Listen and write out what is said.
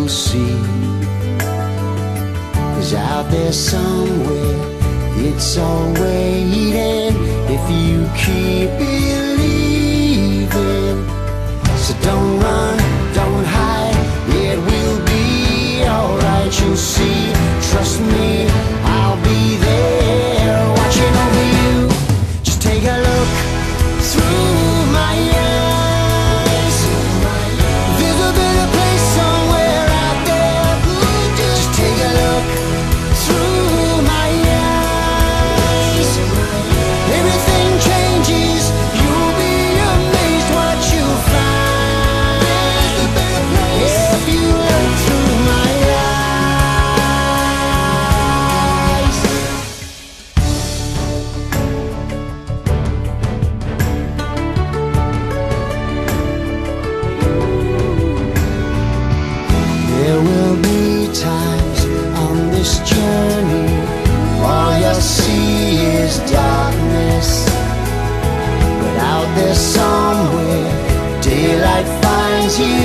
you'll see. 'Cause out there somewhere it's all waiting if you keep believing. So don't run, don't hide, it will be alright. You'll see, trust me, I'll be there watching over you. Just take a look through my eyes. There's a better place somewhere out there. Just take a look through my eyes. Everything changes, you'll be amazed what you'll find. If you look through my eyes. There will be times on this journey all you'll see is darkness, but out there somewhere daylight finds you.